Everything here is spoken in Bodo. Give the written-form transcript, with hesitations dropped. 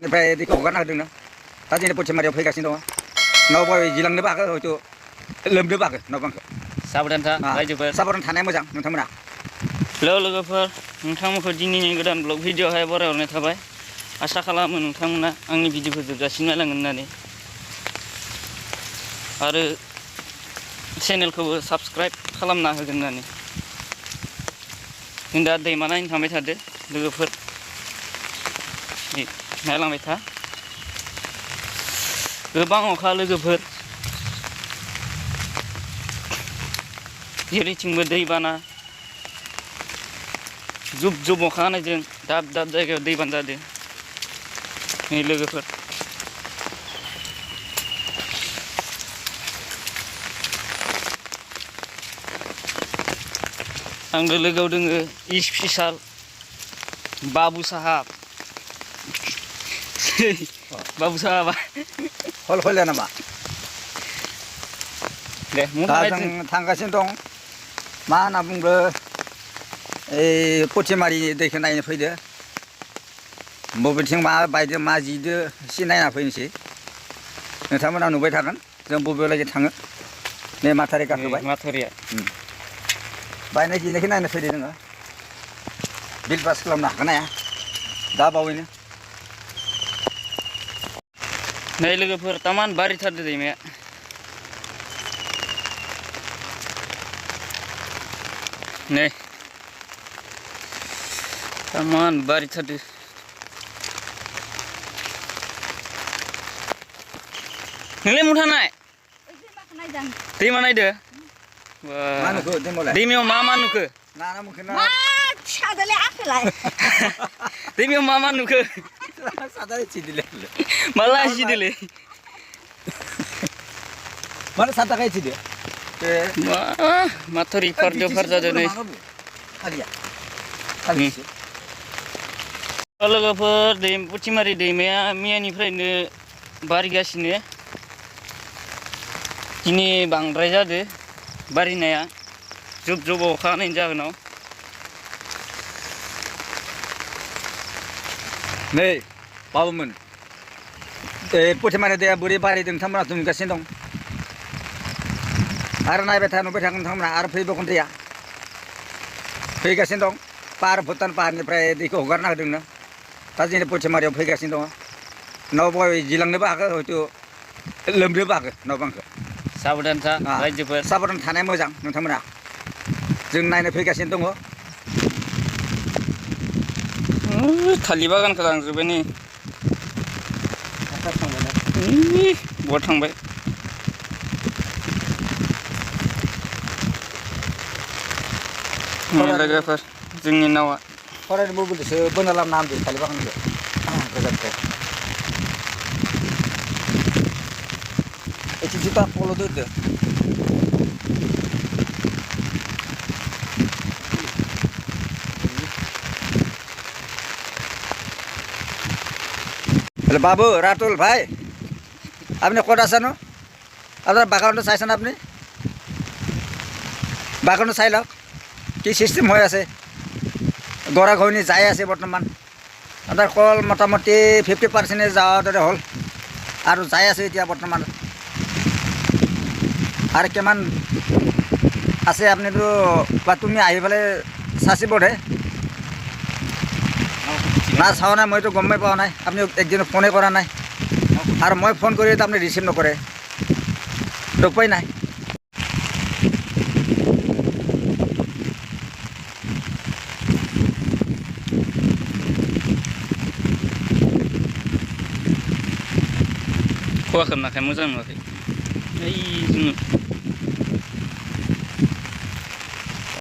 निफ्राय दैखौ हगारना होदोंनो दा जोंनि पथिमारियाव फैगासिनो दङ नाव बाय जिलांनोबो हागौ हयथ' लोमनोबो हागौ नाव बांखौ साबधान था रायजोफोर साबधान थानाया मोजां नोंथांमोना हेल' लोगोफोर नोंथांमोनखौ दिनैनि गोदान ब्लग भिडिअ'आवहाय बरायहरनाय थाबाय आसा खालामो नोंथांमोना आंनि भिडिअ'खौ जोबजासिम नायलांगोन होननानै आरो चेनेलखौबो साबस्क्राइब खालामना होगोन होननानै जों दा दैमा नायनो थांबाय थादो लोगोफोर नायलांबाय था गोबां अखा लोगोफोर जेरैथिंबो दैबाना जुब जुब अखा हानायजों दाब दाब जायगायाव दैबाना जादों नै लोगोफोर आंदो लोगोआव दोङो स्पेसियाल बाबु साहाब बाबु साहाबा हल हलिया नामा दे दा जों थांगासिनो दं मा होनना बुङो ओइ पथिमारि दैखौ नायनो फैदो बबेथिं मा बायदो मा जिदो एसे नायना फैनोसै नोंथांमोना नुबाय थागोन जों बबेयावलागि थाङो नै माथारि गाखोबाय माथारिया बायनाय जिनायखौ नायनो फैदो जोङो बिल पास खालामनो हागोन हाया दा बावैनो नै लोगोफोर तामान बारिथारदो दैमाया नै तामान बारिथारदो नोंलाय मुथा नाय दैमा नायदो दैमायाव मा नुखो दैमायाव मा नुखो माला सिदोलै मानो साताखा सिदो माथारि फारदेव फार जादों नै लोगोफोर पथिमारि दैमाया मैयानिफ्रायनो बारिगासिनो दिनै बांद्राय जादों बारिनाया जुब जुब अखा हानायनि जाहोनाव नै बाबुमोन पथिमारि दैया बोरै बारिदों नोंथांमोना नुगासिनो दं आरो नायबाय था नुबाय थागोन नोंथांमोना आरो फैबावगोन दैया फैगासिनो दं पार भुटान पाहारनिफ्राय दैखौ हगारना होदोंनो दा जोंनि पथिमारियाव फैगासिनो दङ नाव बाय जिलांनोबो हागौ हयथ' लोमनोबो हागौ नाव बांखौ साबधान था रायजोफोर साबधान थानाया मोजां नोंथांमोना जों नायनो फैगासिनो दङ थालिर बागानखौ लांजोब्बाय नै बहा थांबाय लोगोफोर जोंनि नावा फरायनो मबाइलसो बोना लाबोना हामदो थालिर बागानखौ गोजानखौ एसे जुता पल' दोनदो हेलो बाबू रातुल भाई আপনি কত আছেন আপনার বাগানটা চাইছেন আপনি বাগানটা চাই লওক কি সিস্টেম হয়ে আছে গড়া ঘূৰ্ণি যাই আছে বৰ্তমান আপোনাৰ কল মোটামুটি 50% যাওয়ার দৰে হ'ল আৰু যাই আছে এতিয়া বৰ্তমান আৰু কিমান আছে আপুনিতো বা তুমি আহি পেলাই চাচিবহে না চাওয়া নাই মইতো গমেই পোৱা নাই আপুনি একদিন ফোনে কৰা নাই আৰু মই ফোন কৰি তো আপুনি ৰিচিভ নকৰে উপায় নাই खहा खालामनायखाय मोजां नुवाखै ओइ जोङो